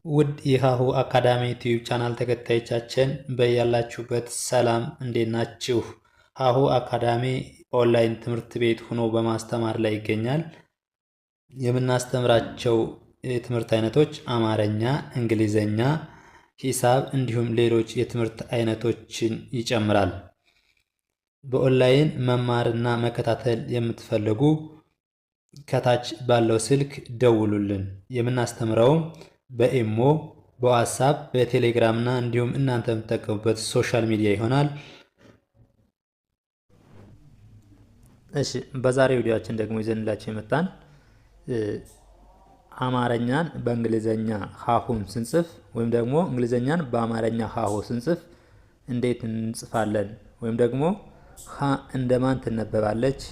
ውድ የሃሁ አካዳሚ ዩቲዩብ ቻናል ተከታዮቻችን በያላችሁበት ሰላም እንዴት ናችሁ? ሃሁ አካዳሚ ኦንላይን ትምህርት ቤት ሆኖ በማስተማር ላይ ይገኛል። የምናስተምራቸው የትምህርት አይነቶች አማርኛ፣ እንግሊዘኛ፣ ሂሳብ እንዲሁም ሌሎች የትምህርት አይነቶችን ይጨምራል። በኦንላይን መማርና መከታተል የምትፈልጉ ከታች ባለው ስልክ ደውሉልን። የምናስተምረውም በኢሞ፣ በዋትስአፕ፣ በቴሌግራም እና እንዲሁም እናንተ የምትጠቀሙበት ሶሻል ሚዲያ ይሆናል። እሺ በዛሬው ቪዲዮአችን ደግሞ ይዘንላችሁ የመጣን አማርኛን በእንግሊዘኛ ሃሁን ስንጽፍ ወይም ደግሞ እንግሊዘኛን በአማርኛ ሃሁ ስንጽፍ እንዴት እንጽፋለን ወይም ደግሞ ሃ እንደማን ትነበባለች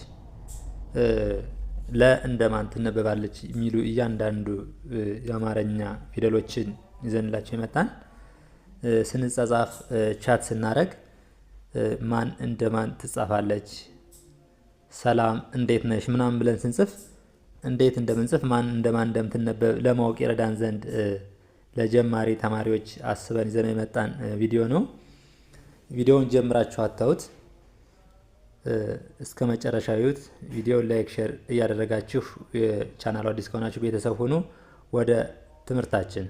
ለ እንደማን ትነበባለች የሚሉ እያንዳንዱ የአማርኛ ፊደሎችን ይዘንላችሁ የመጣን ስንጻጻፍ ቻት ስናረግ ማን እንደማን ትጻፋለች፣ ሰላም እንዴት ነሽ ምናምን ብለን ስንጽፍ እንዴት እንደምንጽፍ ማን እንደማን እንደምትነበብ ለማወቅ ይረዳን ዘንድ ለጀማሪ ተማሪዎች አስበን ይዘን የመጣን ቪዲዮ ነው። ቪዲዮውን ጀምራችሁ አታዩት እስከ መጨረሻ ይዩት። ቪዲዮ ላይክ፣ ሼር እያደረጋችሁ የቻናሉ አዲስ ከሆናችሁ ቤተሰብ ሁኑ። ወደ ትምህርታችን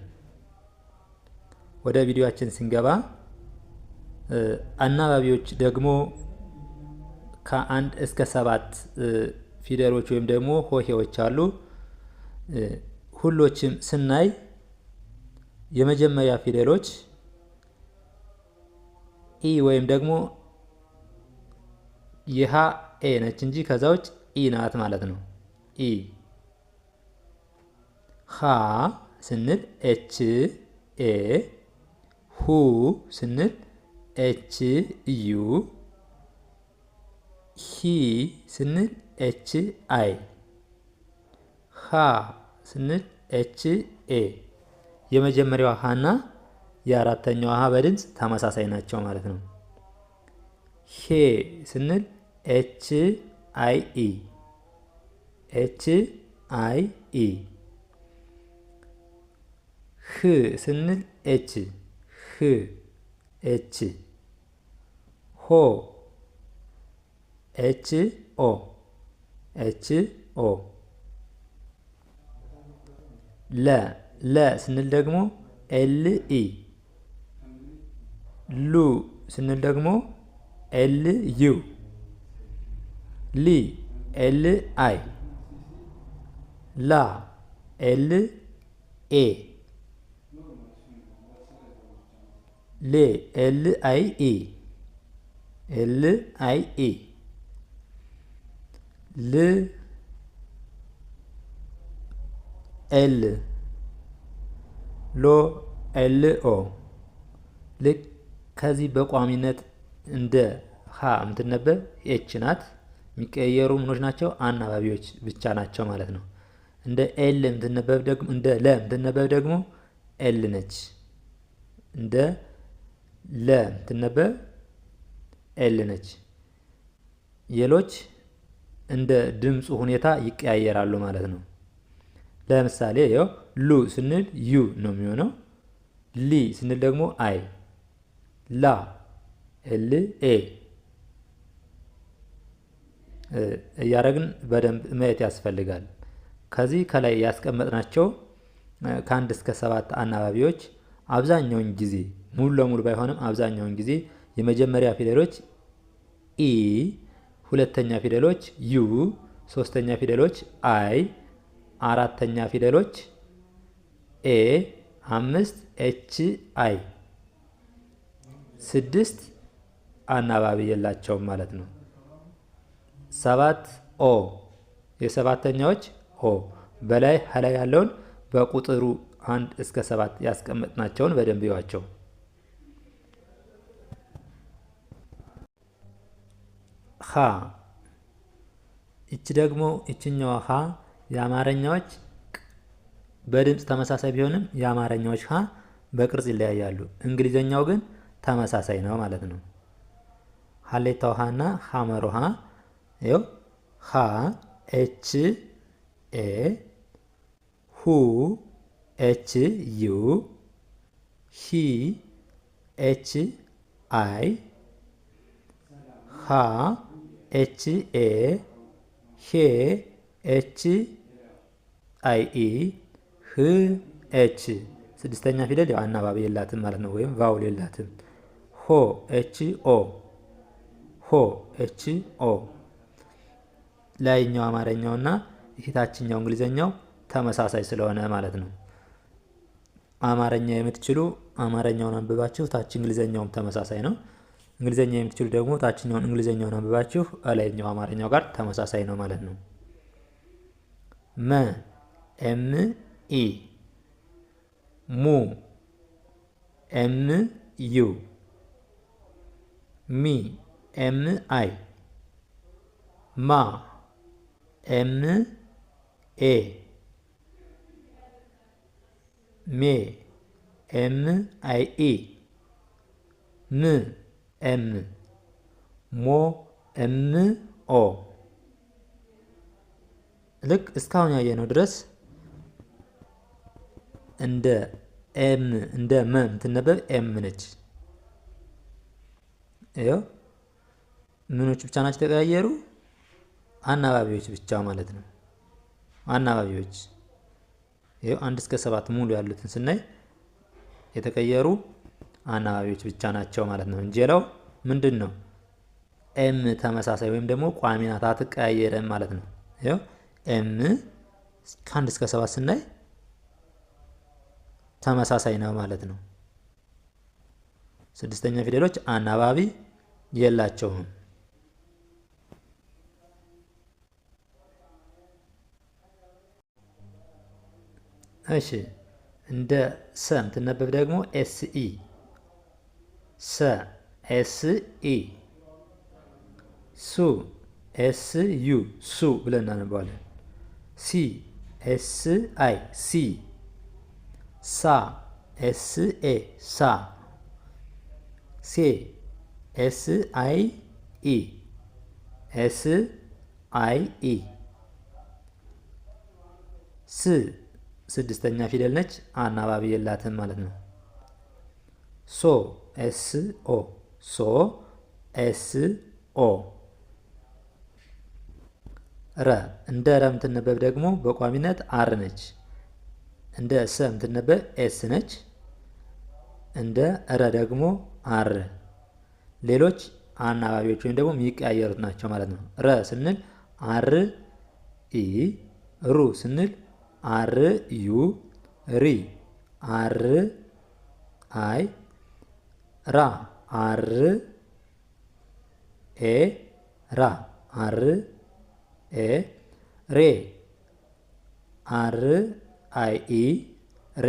ወደ ቪዲዮአችን ስንገባ አናባቢዎች ደግሞ ከአንድ እስከ 7 ፊደሎች ወይም ደግሞ ሆሄዎች አሉ። ሁሎችም ስናይ የመጀመሪያ ፊደሎች ኢ ወይም ደግሞ ይሃ ኤ ነች እንጂ ከዛ ውጭ ኢ ናት ማለት ነው። ኢ ሃ ስንል ኤች ኤ፣ ሁ ስንል ኤች ዩ፣ ሂ ስንል ኤች አይ፣ ሃ ስንል ኤች ኤ። የመጀመሪያዋ ሃና የአራተኛዋ ሃ በድምፅ ተመሳሳይ ናቸው ማለት ነው። ሄ ስንል ኤች አይ ኢ፣ ኤች አይ ኢ። ህ ስንል ኤች፣ ህ ኤች። ሆ ኤች ኦ፣ ኤች ኦ። ለ ስንል ደግሞ ኤል ኢ። ሉ ስንል ደግሞ ኤል ዩ። ሊ ኤል አይ። ላ ኤል ኤ። ሌ ኤል አይ ኢ፣ ኤል አይ ኢ። ል ኤል። ሎ ኤል ኦ። ልክ ከዚህ በቋሚነት እንደ ሃ የምትነበብ ኤች ናት። የሚቀየሩ ምኖች ናቸው? አናባቢዎች ብቻ ናቸው ማለት ነው። እንደ ኤል የምትነበብ ደግሞ እንደ ለ የምትነበብ ደግሞ ኤል ነች። እንደ ለ የምትነበብ ኤል ነች። የሎች እንደ ድምፁ ሁኔታ ይቀያየራሉ ማለት ነው። ለምሳሌ ያው ሉ ስንል ዩ ነው የሚሆነው። ሊ ስንል ደግሞ አይ። ላ ኤል ኤ እያደረግን በደንብ ማየት ያስፈልጋል። ከዚህ ከላይ ያስቀመጥናቸው ከአንድ እስከ 7 አናባቢዎች አብዛኛውን ጊዜ ሙሉ ለሙሉ ባይሆንም አብዛኛውን ጊዜ የመጀመሪያ ፊደሎች ኢ፣ ሁለተኛ ፊደሎች ዩ፣ ሶስተኛ ፊደሎች አይ፣ አራተኛ ፊደሎች ኤ፣ 5 ኤች አይ፣ 6 አናባቢ የላቸውም ማለት ነው። 7 ኦ፣ የሰባተኛዎች ኦ። በላይ ሀላይ ያለውን በቁጥሩ 1 እስከ 7 ያስቀመጥናቸውን በደንብ ይዋቸው። ሃ እቺ ደግሞ እችኛዋ ሃ የአማርኛዎች በድምፅ ተመሳሳይ ቢሆንም የአማርኛዎች ሃ በቅርጽ ይለያያሉ። እንግሊዘኛው ግን ተመሳሳይ ነው ማለት ነው። ሀሌታው ሃ እና ሐመሮ ሃ ይኸው ሃ ኤች ኤ፣ ሁ ኤች ዩ፣ ሂ ኤች አይ ሃ ኤች ኤ ሄ ኤች አይ ኢ ህ ኤች ስድስተኛ ፊደል ያው አናባቢ የላትም ማለት ነው፣ ወይም ቫውል የላትም። ሆ ኤች ኦ ሆ ኤች ኦ ላይኛው አማርኛውና የታችኛው እንግሊዘኛው ተመሳሳይ ስለሆነ ማለት ነው። አማርኛ የምትችሉ አማርኛውን አንብባችሁ ታች እንግሊዘኛውም ተመሳሳይ ነው። እንግሊዘኛ የምትችሉ ደግሞ ታችኛውን እንግሊዘኛውን አንብባችሁ ላይኛው አማርኛው ጋር ተመሳሳይ ነው ማለት ነው። መ ኤም ኢ ሙ ኤም ዩ ሚ ኤም አይ ማ ኤም ኤ ሜ ኤም አይ ኢ ም ኤም ሞ ኤም ኦ ልክ እስካሁን ያየነው ድረስ እንደ ኤም እንደ መ የምትነበብ ኤም ነች። ይኸው ምኖች ብቻ ናቸው የተቀያየሩ? አናባቢዎች ብቻ ማለት ነው። አናባቢዎች ይኸው 1 እስከ 7 ሙሉ ያሉትን ስናይ የተቀየሩ አናባቢዎች ብቻ ናቸው ማለት ነው እንጂ ሌላው ምንድን ነው? ኤም ተመሳሳይ ወይም ደግሞ ቋሚ ናት፣ አትቀያየርም ማለት ነው። ይኸው ኤም ከ1 እስከ 7 ስናይ ተመሳሳይ ነው ማለት ነው። ስድስተኛ ፊደሎች አናባቢ የላቸውም። እሺ እንደ ሰ የምትነበብ ደግሞ ኤስ ኢ ሰ ኤስ ኢ ሱ ኤስ ዩ ሱ ብለን እናነባዋለን። ሲ ኤስ አይ ሲ ሳ ኤስ ኤ ሳ ሴ ኤስ አይ ኢ ኤስ አይ ኢ ስ ስድስተኛ ፊደል ነች፣ አናባቢ የላትም ማለት ነው። ሶ ኤስ ኦ ሶ ኤስ ኦ ረ እንደ ረ የምትነበብ ደግሞ በቋሚነት አር ነች። እንደ ሰ የምትነበብ ኤስ ነች። እንደ ረ ደግሞ አር። ሌሎች አናባቢዎች ወይም ደግሞ የሚቀያየሩት ናቸው ማለት ነው። ረ ስንል አር ኢ፣ ሩ ስንል አር ዩ፣ ሪ አር አይ፣ ራ አር ኤ ራ አር ኤ፣ ሬ አር አይ ኢ ሬ።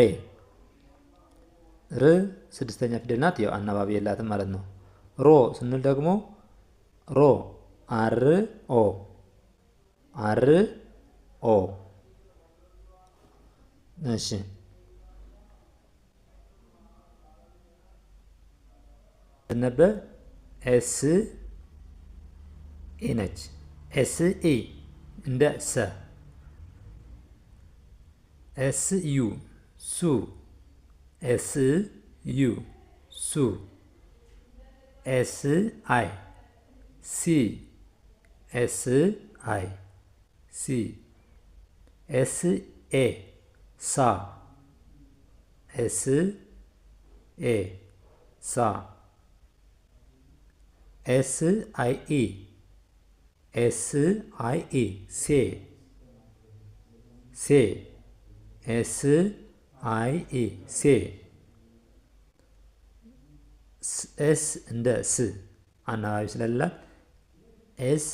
ር ስድስተኛ ፊደል ናት፣ ያው አናባቢ የላትም ማለት ነው። ሮ ስንል ደግሞ ሮ አር ኦ አር ኦ። እሺ ነበብ ኤስ ኢ ነች። ኤስ ኢ እንደ ሰ። ኤስ ዩ ሱ ኤስ ዩ ሱ ኤስ አይ ሲ ኤስ አይ ሲ ኤስ ኤ ሳ ኤስ ኤ ሳ ኤስ አይ ኢ ኤስ አይ ኢ ሴ ሴ ኤስ አይ ኢ ሴ ኤስ እንደ ስ አናባቢ ስለሌላት ኤስ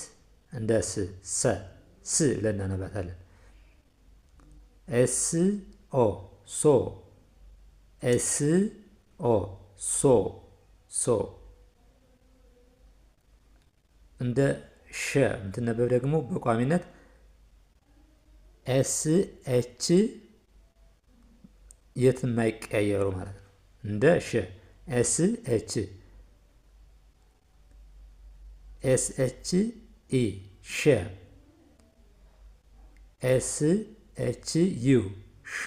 እንደ ስ ሰ ስ ብለን እናነባታለን። ኤስ ኦ ሶ ኤስ ኦ ሶ ሶ እንደ ሸ የምትነበብ ደግሞ በቋሚነት ኤስ ኤች የት የማይቀያየሩ ማለት ነው። እንደ ሸ ኤስ ኤች ኤስ ኤች ኢ ሸ ኤስ ኤች ዩ ሹ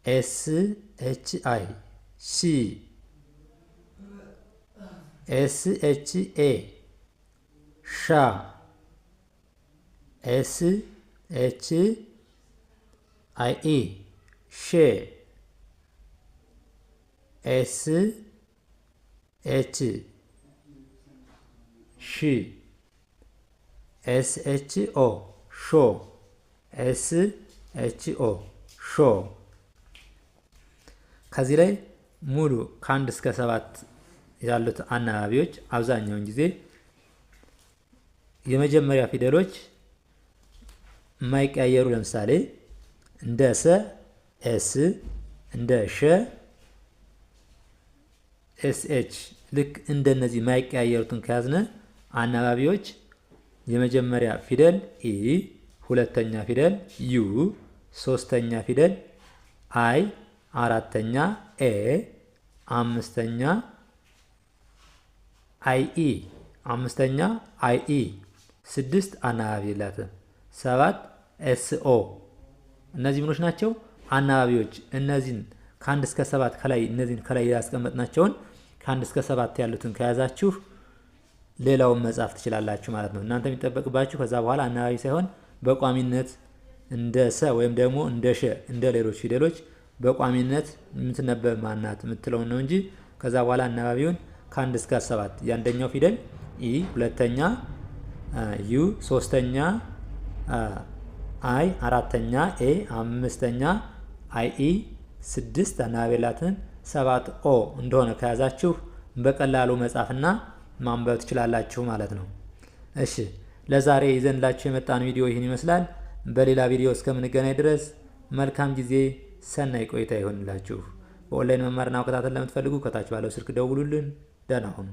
ኤስ ኤች አይ ሺ ኤስ ኤች ኤ ሻ ኤስ ኤች አይ ኢ ሼ ኤስ ኤች ሺ ኤስ ኤች ኦ ሾ ኤስ ኤች ኦ ሾ። ከዚህ ላይ ሙሉ ከ1 እስከ 7 ያሉት አናባቢዎች አብዛኛውን ጊዜ የመጀመሪያ ፊደሎች የማይቀያየሩ ለምሳሌ እንደ ሰ ኤስ፣ እንደ ሸ ኤስ ኤች ልክ እንደነዚህ የማይቀያየሩትን ከያዝነ አናባቢዎች የመጀመሪያ ፊደል ኢ፣ ሁለተኛ ፊደል ዩ፣ ሶስተኛ ፊደል አይ፣ አራተኛ ኤ፣ አምስተኛ አይ ኢ፣ አምስተኛ አይ ኢ፣ 6 አናባቢ የላትም፣ 7 ኤስ ኦ። እነዚህ ምኖች ናቸው አናባቢዎች። እነዚህን ከ1 እስከ 7 ከላይ እነዚህን ከላይ ያስቀመጥናቸውን ከ1 እስከ 7 ያሉትን ከያዛችሁ ሌላውን መጻፍ ትችላላችሁ ማለት ነው። እናንተ የሚጠበቅባችሁ ከዛ በኋላ አናባቢ ሳይሆን በቋሚነት እንደ ሰ ወይም ደግሞ እንደ ሸ እንደ ሌሎች ፊደሎች በቋሚነት የምትነበብ ማናት የምትለውን ነው እንጂ ከዛ በኋላ አናባቢውን ከ1 እስከ 7 የአንደኛው ፊደል ኢ፣ ሁለተኛ ዩ፣ ሶስተኛ አይ፣ አራተኛ ኤ፣ አምስተኛ አይ ኢ፣ 6 አናባቢ ያላትን 7 ኦ እንደሆነ ከያዛችሁ በቀላሉ መጻፍና ማንበብ ትችላላችሁ ማለት ነው። እሺ ለዛሬ ይዘንላችሁ የመጣን ቪዲዮ ይህን ይመስላል። በሌላ ቪዲዮ እስከምንገናኝ ድረስ መልካም ጊዜ፣ ሰናይ ቆይታ ይሆንላችሁ። በኦንላይን መማርና መከታተል ለምትፈልጉ ከታች ባለው ስልክ ደውሉልን። ደህና ሁኑ።